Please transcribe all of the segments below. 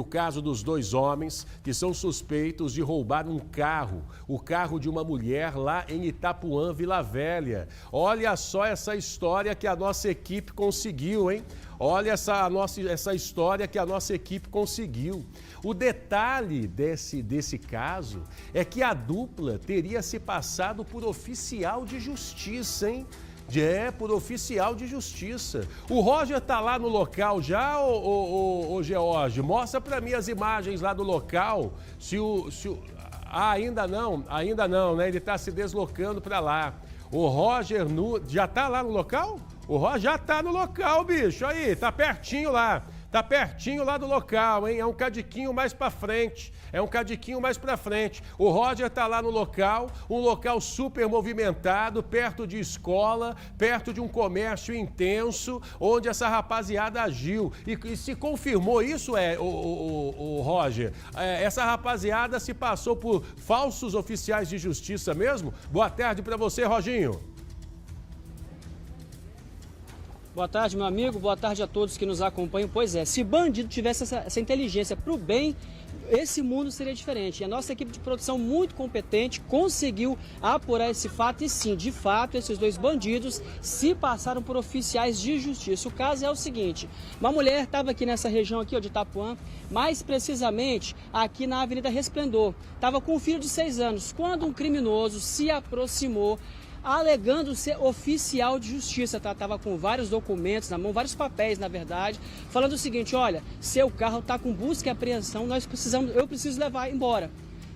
caso dos dois homens que são suspeitos de roubar um carro, o carro de uma mulher lá em Itapuã, Vila Velha. Olha só essa história que a nossa equipe conseguiu, hein? Olha essa história que a nossa equipe conseguiu. O detalhe desse caso é que a dupla teria se passado por oficial de justiça, hein? Por oficial de justiça. O Roger tá lá no local já, ô George? Mostra para mim as imagens lá do local. Ainda não, né? Ele tá se deslocando para lá. O Roger já tá lá no local? O Roger já tá no local, bicho. Aí, tá pertinho lá. Tá pertinho lá do local, hein? É um cadiquinho mais pra frente. O Roger tá lá no local, um local super movimentado, perto de escola, perto de um comércio intenso, onde essa rapaziada agiu. E se confirmou isso, o Roger? Essa rapaziada se passou por falsos oficiais de justiça mesmo? Boa tarde pra você, Roginho. Boa tarde, meu amigo. Boa tarde a todos que nos acompanham. Pois é, se bandido tivesse essa inteligência para o bem, esse mundo seria diferente. E a nossa equipe de produção muito competente conseguiu apurar esse fato. E sim, de fato, esses dois bandidos se passaram por oficiais de justiça. O caso é o seguinte: uma mulher estava aqui nessa região aqui, ó, de Itapuã, mais precisamente aqui na Avenida Resplendor. Estava com um filho de 6 anos, quando um criminoso se aproximou, alegando ser oficial de justiça, tá? Tava com vários documentos na mão, vários papéis, na verdade, falando o seguinte: olha, seu carro tá com busca e apreensão, eu preciso levar embora.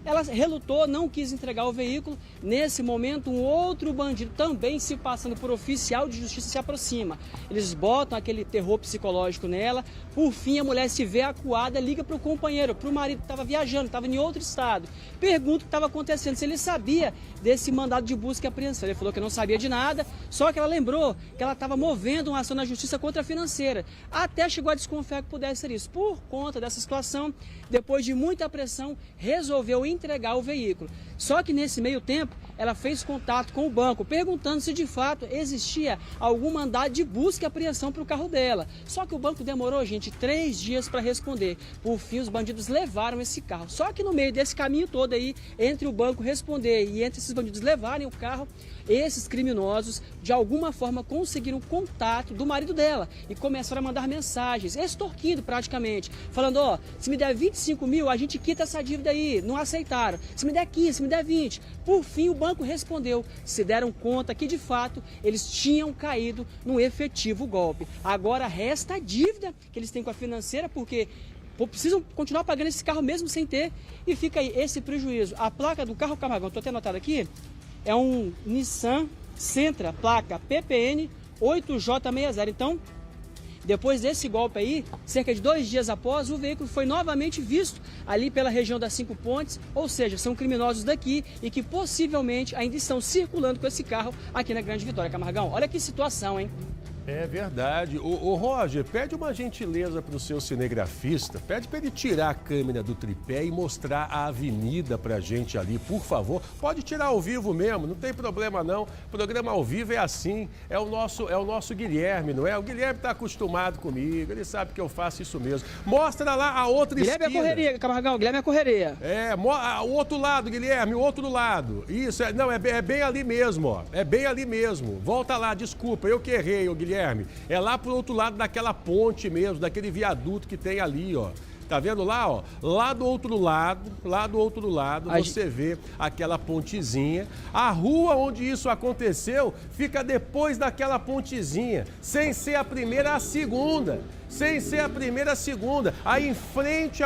Ela relutou, não quis entregar o veículo. Nesse momento, um outro bandido, também se passando por oficial de justiça, se aproxima. Eles botam aquele terror psicológico nela. Por fim, a mulher se vê acuada, liga para o companheiro, para o marido que estava viajando, estava em outro estado. Pergunta o que estava acontecendo, se ele sabia desse mandado de busca e apreensão. Ele falou que não sabia de nada, só que ela lembrou que ela estava movendo uma ação na justiça contra a financeira. Até chegou a desconfiar que pudesse ser isso. Por conta dessa situação, depois de muita pressão, resolveu entregar o veículo. Só que nesse meio tempo, ela fez contato com o banco, perguntando se de fato existia algum mandado de busca e apreensão para o carro dela. Só que o banco demorou, gente, 3 dias para responder. Por fim, os bandidos levaram esse carro. Só que no meio desse caminho todo aí, entre o banco responder e entre esses bandidos levarem o carro, esses criminosos, de alguma forma, conseguiram contato do marido dela e começaram a mandar mensagens, extorquindo praticamente, falando: ó, se me der 25 mil, a gente quita essa dívida aí. Não aceitaram. Se me der 15, se me der 20. Por fim, o banco respondeu. Se deram conta que, de fato, eles tinham caído num efetivo golpe. Agora resta a dívida que eles têm com a financeira, porque precisam continuar pagando esse carro mesmo sem ter. E fica aí esse prejuízo. A placa do carro, Camargão, estou até anotado aqui, é um Nissan Sentra, placa PPN 8J60. Então, depois desse golpe aí, cerca de 2 dias após, o veículo foi novamente visto ali pela região das 5 Pontes, ou seja, são criminosos daqui e que possivelmente ainda estão circulando com esse carro aqui na Grande Vitória. Camargão, olha que situação, hein? É verdade. Ô Roger, pede uma gentileza para o seu cinegrafista, pede para ele tirar a câmera do tripé e mostrar a avenida pra gente ali, por favor. Pode tirar ao vivo mesmo, não tem problema não. Programa ao vivo é assim, é o nosso Guilherme, não é? O Guilherme tá acostumado comigo, ele sabe que eu faço isso mesmo. Mostra lá a outra esquina. Guilherme é correria, Camargão, Guilherme é correria. O outro lado, Guilherme, o outro lado. Isso, é bem ali mesmo, ó. É bem ali mesmo. Volta lá, desculpa, eu que errei, ô Guilherme. É lá pro outro lado daquela ponte mesmo, daquele viaduto que tem ali, ó. Tá vendo lá, ó? Lá do outro lado, você vê aquela pontezinha. A rua onde isso aconteceu fica depois daquela pontezinha, sem ser a primeira, a segunda. Aí em frente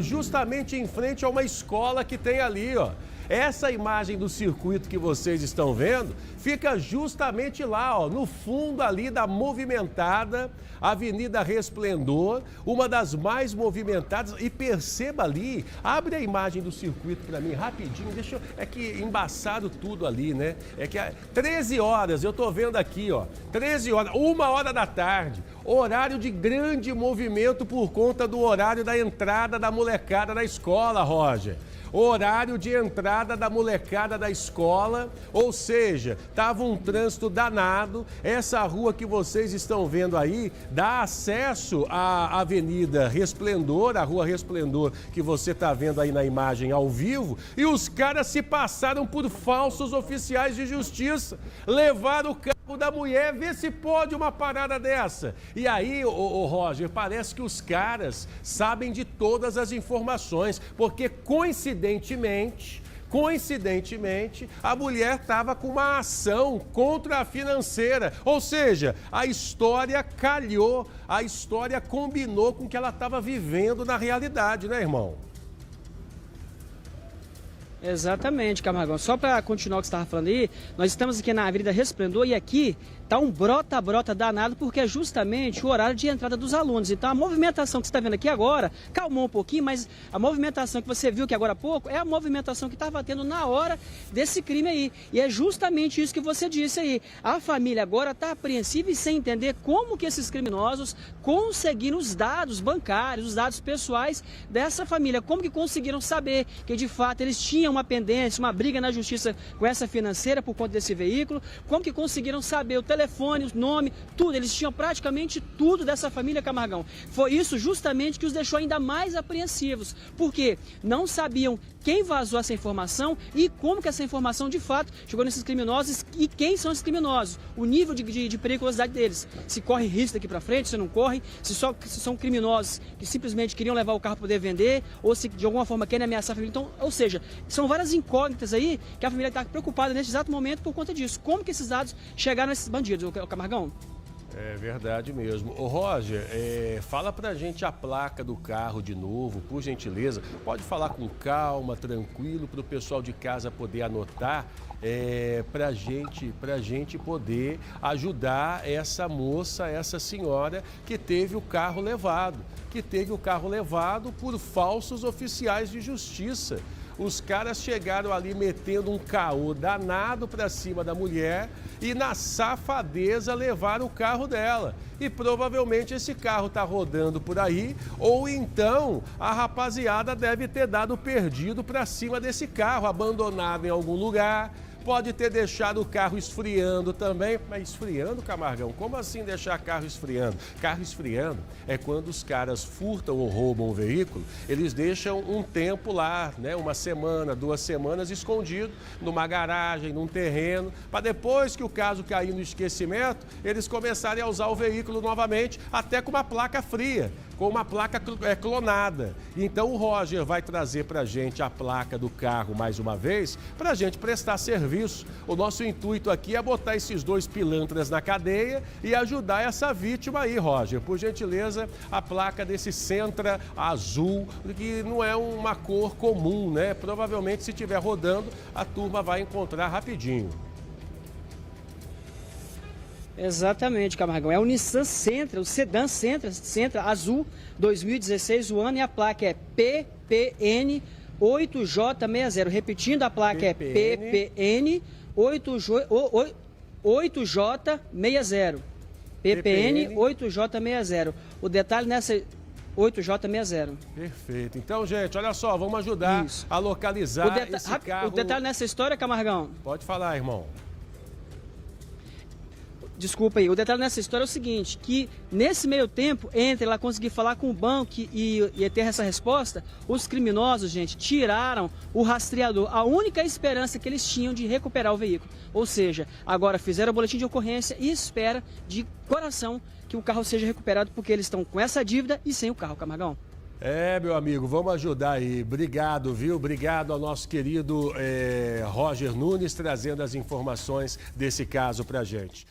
justamente em frente a uma escola que tem ali, ó. Essa imagem do circuito que vocês estão vendo fica justamente lá, ó, no fundo ali da movimentada Avenida Resplendor, uma das mais movimentadas. E perceba ali, abre a imagem do circuito para mim rapidinho, é que embaçado tudo ali, né? É que 13 horas, eu tô vendo aqui, ó, 13 horas, 1 hora da tarde. Horário de grande movimento por conta do horário da entrada da molecada na escola, Roger. Horário de entrada da molecada da escola, ou seja, estava um trânsito danado. Essa rua que vocês estão vendo aí dá acesso à Avenida Resplendor, a Rua Resplendor que você está vendo aí na imagem ao vivo, e os caras se passaram por falsos oficiais de justiça, levaram o carro da mulher, vê se pode uma parada dessa. E aí, ô Roger, parece que os caras sabem de todas as informações, porque coincidentemente, a mulher estava com uma ação contra a financeira. Ou seja, a história calhou, a história combinou com o que ela estava vivendo na realidade, né, irmão? Exatamente, Camargão. Só para continuar o que você estava falando aí, nós estamos aqui na Avenida Resplendor e aqui está um brota-brota danado porque é justamente o horário de entrada dos alunos. Então a movimentação que você está vendo aqui agora calmou um pouquinho, mas a movimentação que você viu aqui agora há pouco é a movimentação que estava tendo na hora desse crime aí. E é justamente isso que você disse aí. A família agora está apreensiva e sem entender como que esses criminosos conseguiram os dados bancários, os dados pessoais dessa família. Como que conseguiram saber que de fato eles tinham uma pendência, uma briga na justiça com essa financeira por conta desse veículo, como que conseguiram saber o telefone, o nome, tudo, eles tinham praticamente tudo dessa família, Camargão. Foi isso justamente que os deixou ainda mais apreensivos, porque não sabiam quem vazou essa informação e como que essa informação de fato chegou nesses criminosos e quem são esses criminosos, o nível de periculosidade deles, se corre risco daqui para frente, se não corre, se são criminosos que simplesmente queriam levar o carro para poder vender ou se de alguma forma querem ameaçar a família. Então, ou seja, são várias incógnitas aí que a família está preocupada nesse exato momento por conta disso. Como que esses dados chegaram nesses bandidos, o Camargão? É verdade mesmo. Ô Roger, fala pra gente a placa do carro de novo, por gentileza. Pode falar com calma, tranquilo, pro pessoal de casa poder anotar, pra gente poder ajudar essa moça, essa senhora que teve o carro levado. Por falsos oficiais de justiça. Os caras chegaram ali metendo um caô danado pra cima da mulher e na safadeza levaram o carro dela. E provavelmente esse carro tá rodando por aí, ou então a rapaziada deve ter dado perdido pra cima desse carro, abandonado em algum lugar. Pode ter deixado o carro esfriando também. Mas esfriando, Camargão? Como assim deixar carro esfriando? Carro esfriando é quando os caras furtam ou roubam o veículo, eles deixam um tempo lá, né? 1 semana, 2 semanas escondido numa garagem, num terreno, para depois que o caso cair no esquecimento, eles começarem a usar o veículo novamente, até com uma placa fria, com uma placa clonada. Então o Roger vai trazer pra gente a placa do carro mais uma vez, pra gente prestar serviço. O nosso intuito aqui é botar esses 2 pilantras na cadeia e ajudar essa vítima aí, Roger. Por gentileza, a placa desse Sentra azul, que não é uma cor comum, né? Provavelmente, se estiver rodando, a turma vai encontrar rapidinho. Exatamente, Camargão. É o Nissan Sentra, o sedã Sentra azul 2016, o ano e a placa é PPN 8J60. Repetindo, a placa é PPN 8J60. PPN 8J60. O detalhe nessa 8J60. Perfeito. Então, gente, olha só, vamos ajudar a localizar esse carro. O detalhe nessa história, Camargão. Pode falar, irmão. Desculpa aí, o detalhe nessa história é o seguinte, que nesse meio tempo, entre ela conseguir falar com o banco e ter essa resposta, os criminosos, gente, tiraram o rastreador, a única esperança que eles tinham de recuperar o veículo. Ou seja, agora fizeram o boletim de ocorrência e espera de coração que o carro seja recuperado, porque eles estão com essa dívida e sem o carro, Camargão. Meu amigo, vamos ajudar aí. Obrigado, viu? Obrigado ao nosso querido Roger Nunes, trazendo as informações desse caso pra gente.